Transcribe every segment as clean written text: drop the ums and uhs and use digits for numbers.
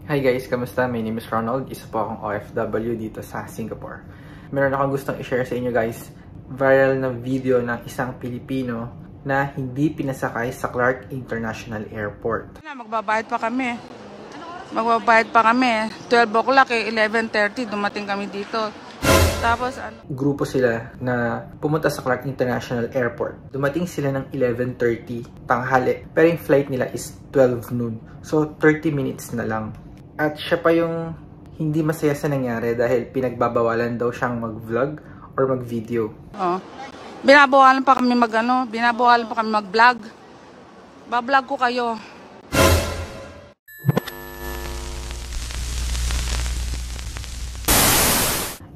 Hi guys, kamusta? My name is Ronald. Isa po akong OFW dito sa Singapore. Meron akong gustong i-share sa inyo guys. Viral na video ng isang Pilipino na hindi pinasakay sa Clark International Airport. Magbabayad pa kami. 12 o'clock 11:30 dumating kami dito. Tapos grupo sila na pumunta sa Clark International Airport. Dumating sila ng 11:30 tanghali. Pero yung flight nila is 12 noon. So 30 minutes na lang. At siya pa yung hindi masaya sa nangyari dahil pinagbabawalan daw siyang mag-vlog or mag-video. Binabawalan pa kami mag-vlog. Ba-vlog ko kayo.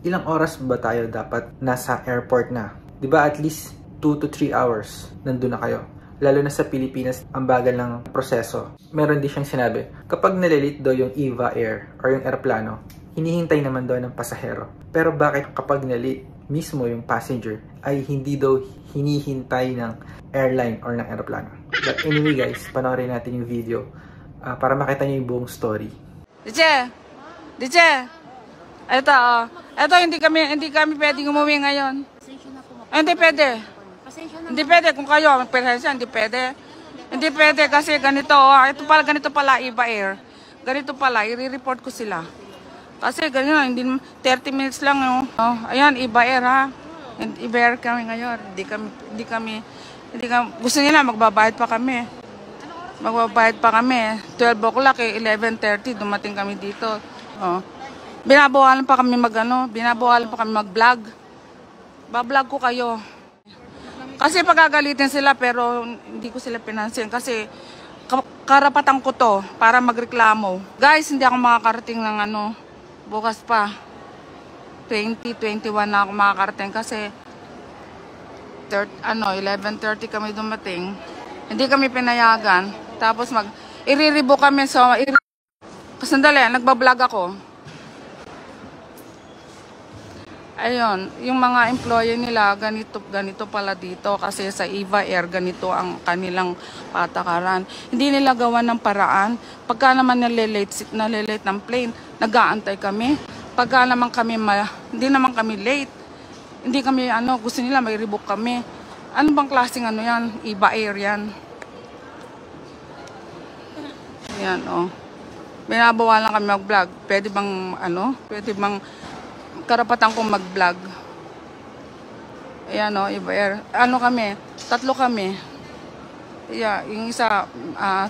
Ilang oras ba tayo dapat nasa airport na? 'Di ba at least 2 to 3 hours nandun na kayo? Lalo na sa Pilipinas, ang bagal ng proseso. Meron din siyang sinabi, kapag nalilate daw yung EVA Air or yung aeroplano, hinihintay naman daw ng pasahero. Pero bakit kapag nalate mismo yung passenger, ay hindi daw hinihintay ng airline or ng aeroplano? But anyway guys, panoorin natin yung video para makita niyo yung buong story. Dice! Ito, hindi kami pwedeng umuwi ngayon. Hindi pwede. Hindi pwede kung kayo magpresensya, hindi pwede. Hindi pwede kasi ganito, ganito pala EVA Air. Ganito pala, i-report ko sila. Kasi ganito, hindi 30 minutes lang yung. Ayan, EVA Air ha. EVA Air kami ngayon. Gusto nila magbabayad pa kami. 12 o'clock 11:30 dumating kami dito. Binabawalan pa kami mag-vlog. Ba-vlog ko kayo. Kasi pagagalitin sila pero hindi ko sila pinansin kasi karapatan ko to para magreklamo. Guys, hindi ako makakarating ng bukas pa. 2021 na ako makakarating kasi 11:30 kami dumating. Hindi kami pinayagan. Tapos iriribo kami sandali, nagba-vlog ako. Ayun, yung mga employee nila, ganito pala dito kasi sa EVA Air, ganito ang kanilang patakaran. Hindi nila gawa ng paraan. Pagka naman nalilate ng plane, nag-aantay kami. Pagka naman hindi naman kami late. Hindi kami, gusto nila may rebook kami. Ano bang klaseng yan? EVA Air yan. Yan, binabawalan kami mag-vlog. Pwede bang karapatan kong mag-vlog. Ayan EVA Air. Kami? 3 kami. Yeah, yung isa,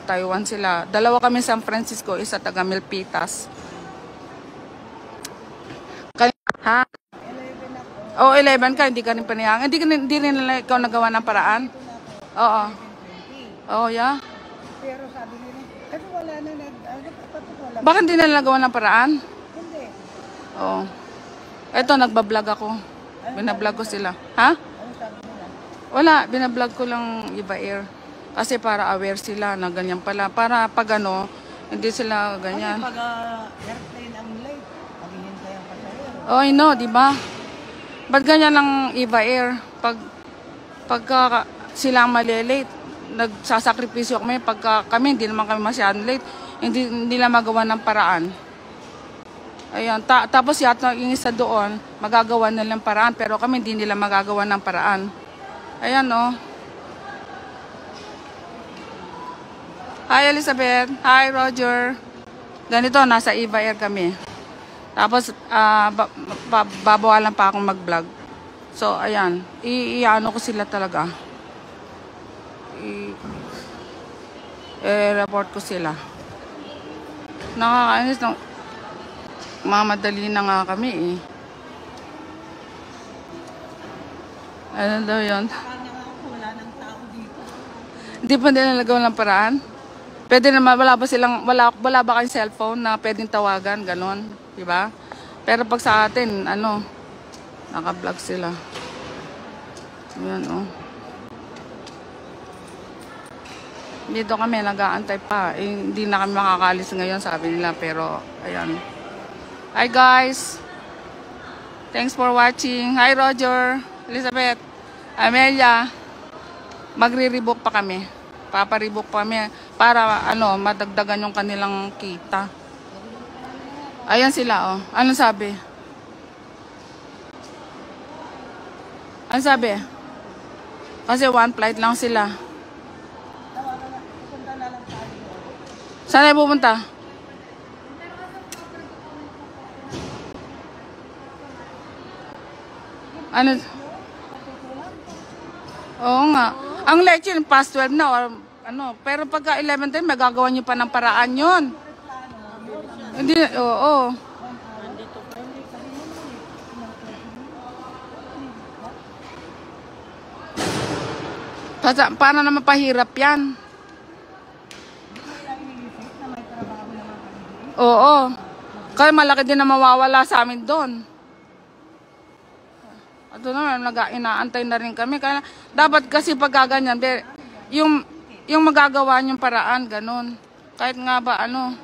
Taiwan sila. 2 kami San Francisco, isa taga Milpitas. Ha? 11 ka, hindi ka rin panayangan. Hindi rin ikaw nagawa ng paraan? Oo. Yeah. Pero sabi nila, kasi wala na bakit hindi nila nagawa ng paraan? Hindi. Oo. Eto, nagbablog ako. Binablog ko sila. Ha? Wala, binablog ko lang EVA Air. Kasi para aware sila na ganyan pala. Para pag hindi sila ganyan. Kasi pag airplane ang late, maghihintay ang pasahero. I know, di ba? Ba't ganyan ang EVA Air? Pagka sila ang malilate, nagsasakripisyo kami. Pagka kami, hindi naman kami masyadong late. Hindi nila magawa ng paraan. Ayan, tapos yata yung isa doon, magagawa nilang paraan, pero kami hindi nila magagawa ng paraan. Ayan Hi Elizabeth, hi Roger. Ganito, nasa EVA Air kami. Tapos, babawalan pa akong mag-vlog. So, ayan, ko sila talaga. I-report ko sila. Nakakainis no. Mamadali na nga kami Ano daw yun? Wala ng tao dito. Hindi pa nila nagawa ng paraan? Pwede naman, wala ba kayong cellphone na pwedeng tawagan, ganon, diba? Pero pag sa atin, naka-vlog sila. Ayan, Dito kami, nag-aantay pa. Hindi na kami makakalis ngayon, sabi nila, pero, ayan. Hi guys! Thanks for watching. Hi Roger, Elizabeth, Amelia. Magre-rebook pa kami. Paparebook pa kami para madagdagan yung kanilang kita. Ayan sila, oh. Anong sabi? Anong sabi? Kasi one flight lang sila. Saan tayo pupunta? Ano? Oo nga. Ang late yun, past 12 na or ano. Pero pagka 11 10, magagawa nyo pa ng paraan yun. Hindi, oo. Paano naman pahirap yan? Oo. Kaya malaki din na mawawala sa amin doon. Ito naman, inaantay na rin kami. Kaya, dapat kasi pagkaganyan, yung magagawa niyong paraan, ganun. Kahit nga ba, ano.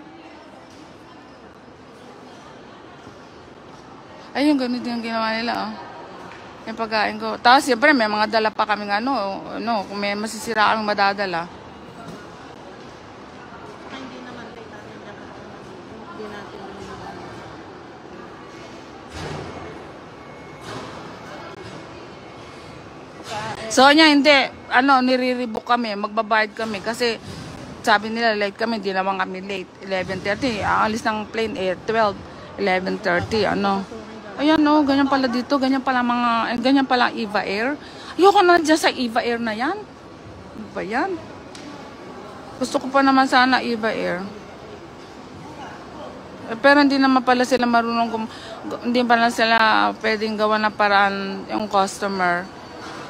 Ayun, ganun din yung ginawa nila, oh. Yung pagkain ko. Tapos, siyempre, may mga dala pa kaming kung may masisira kaming madadala. Hindi naman hindi natin So, hindi. Nire-rebook kami. Magbabayad kami. Kasi, sabi nila, late kami. Hindi naman kami late. 11:30. Ang alis ng plane, 12. 11:30. Ayan, ganyan pala dito. Ganyan pala Eva Air. Ayoko na dyan sa Eva Air na yan. Ano ba yan? Gusto ko pa naman sana Eva Air. Pero hindi naman pala sila marunong, hindi pala sila pwedeng gawa na paraan yung customer.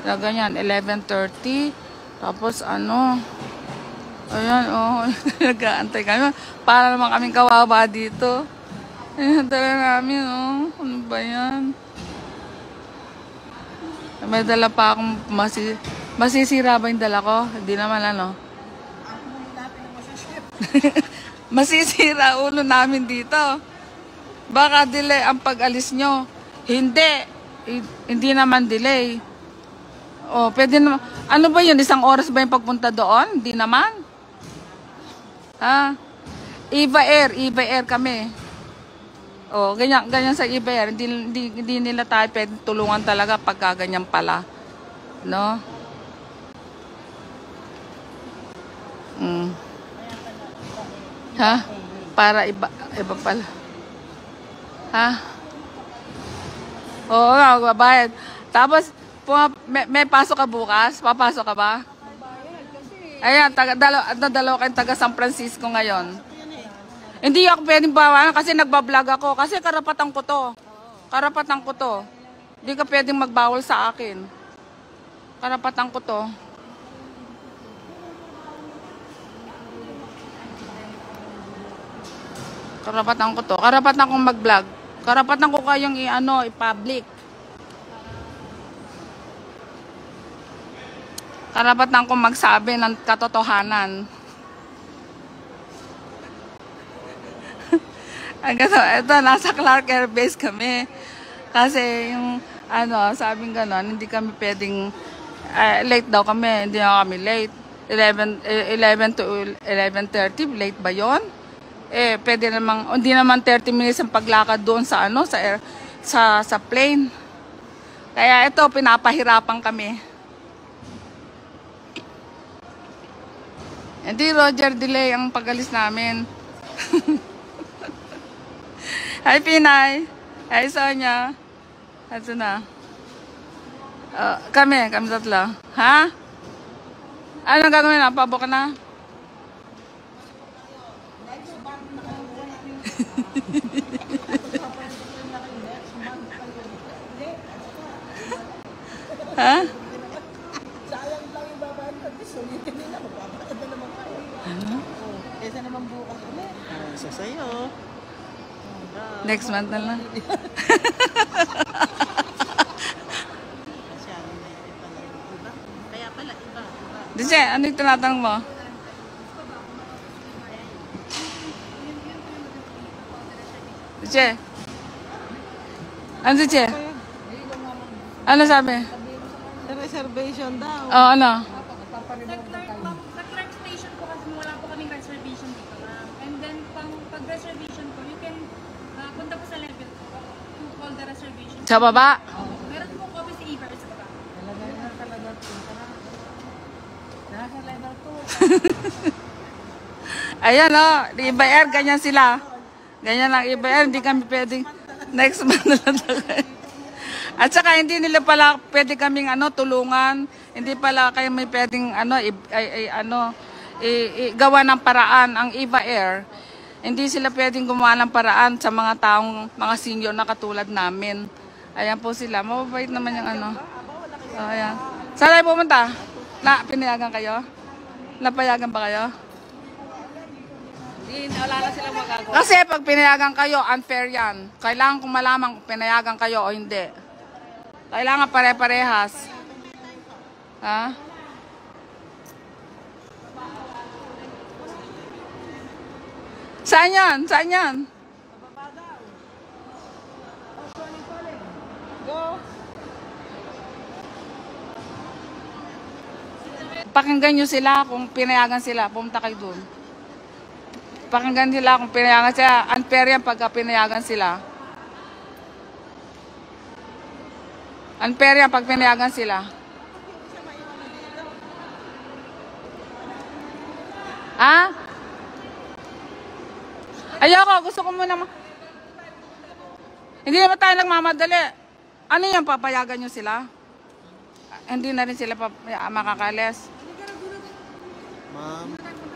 Na ganyan, 11:30. Tapos ayan, nag-aantay kami. Para naman kaming kawawa dito. Ayan, dala namin, ano ba yan? May dala pa akong masisira ba yung dala ko? Hindi naman, Masisira ulo namin dito. Baka delay ang pag-alis nyo. Hindi naman delay. Pwede naman. Ano ba yun? 1 oras ba yung pagpunta doon? Hindi naman. Eva Air kami. Ganyan sa Eva Air. Hindi nila tayo pwede tulungan talaga pagka ganyan pala. No? Ha? Para iba pala. Ha? Oo, babayad. Tapos, may pasok ka bukas? Papasok ka ba? Ayan, dalawa kayong taga San Francisco ngayon. Hindi ako pwedeng bawalan kasi nagbablog ako. Kasi karapatan ko to. Hindi ka pwedeng magbawal sa akin. Karapatan ko to. Karapatan kong mag-vlog. Karapatan ko kayong i-public. Karapatan kong magsabi ng katotohanan. Ito, nasa Clark Air Base kami. Kasi yung, sabing gano'n, hindi kami pwedeng, late daw kami, hindi na kami late. 11 to 11:30, late ba yon? Pwede namang, hindi naman 30 minutes ang paglakad doon sa, sa plane. Kaya ito, pinapahirapan kami. Hindi, Roger, delay ang pag-alis namin. Hi, Pinay. Hi, Sonia. Ito na. Kami tatlo. Ha? Anong gagawin na? Pabo ka na? Ha? Sayang lang yung babaan ko. Sulitin nila. Magpapakita naman kayo. Kesa naman bukas ulit. Isa sa'yo. Next month na lang. Kaya pala, iba. Dice, ano yung tinatanong mo? Dice? Ano, Dice? Ano sabi? Sa reservation daw. Ano? Sa Clark Station po kasi wala po kaming reservation dito, ma'am. And then, pag-reservation po, you can the reservation. Sa baba. Meron po kami si Iber sa baba. Talaga na talaga ito. Nasa level 2. Ayan o, Iba Air, ganyan sila. Ganyan lang Iba Air, hindi kami pwedeng next month na lang tayo. At saka hindi nila pala pwede kaming tulungan. Hindi pala kayo may pwedeng gawa ng paraan ang Iba Air. Hindi sila pwedeng gumawa ng paraan sa mga taong mga senior na katulad namin. Ayan po sila. Mababait naman yung ayan. Saan tayo pumunta? Pinayagan kayo? Napayagan ba kayo? Wala na silang magagawa. Kasi pag pinayagan kayo, unfair yan. Kailangan kong malaman kung pinayagan kayo o hindi. Kailangan pare-parehas. Ha? Saan yan? Saan yan? Pakinggan nyo sila kung pinayagan sila. Pumunta kayo dun. Pakinggan sila kung pinayagan sila. Unfair yan pagka pinayagan sila. Unfair yan pag pinayagan sila. Ha? Ayoko, gusto ko muna hindi naman tayo nagmamadali. Ano yan, papayagan nyo sila? Hindi na rin sila makakalis. Ma'am, hindi po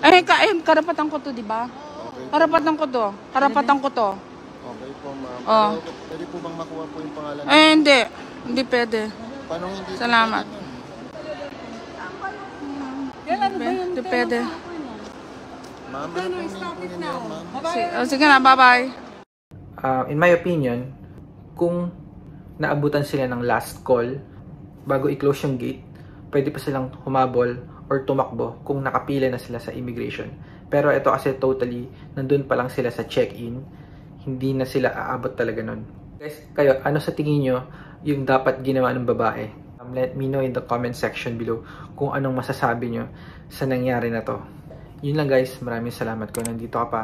pwede. Karapatan ko to, di ba? Okay. Karapatan ko to. Karapatan ko to. Okay po, ma'am. Oh. Pero pwede po bang makuha po yung pangalan? Hindi. Hindi pwede. Paano hindi? Salamat. Hindi pwede. Ma'am, ano po yung ninyo, ma'am? Sige na, bye-bye. In my opinion, kung naabutan sila ng last call bago i-close yung gate, pwede pa silang humabol or tumakbo kung nakapila na sila sa immigration. Pero ito kasi totally, nandun pa lang sila sa check-in, hindi na sila aabot talaga nun. Guys, kayo, ano sa tingin nyo yung dapat ginawa ng babae? Let me know in the comment section below kung anong masasabi nyo sa nangyari na to. Yun lang guys, maraming salamat kung nandito ka pa.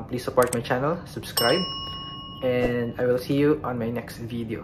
Please support my channel, subscribe, and I will see you on my next video.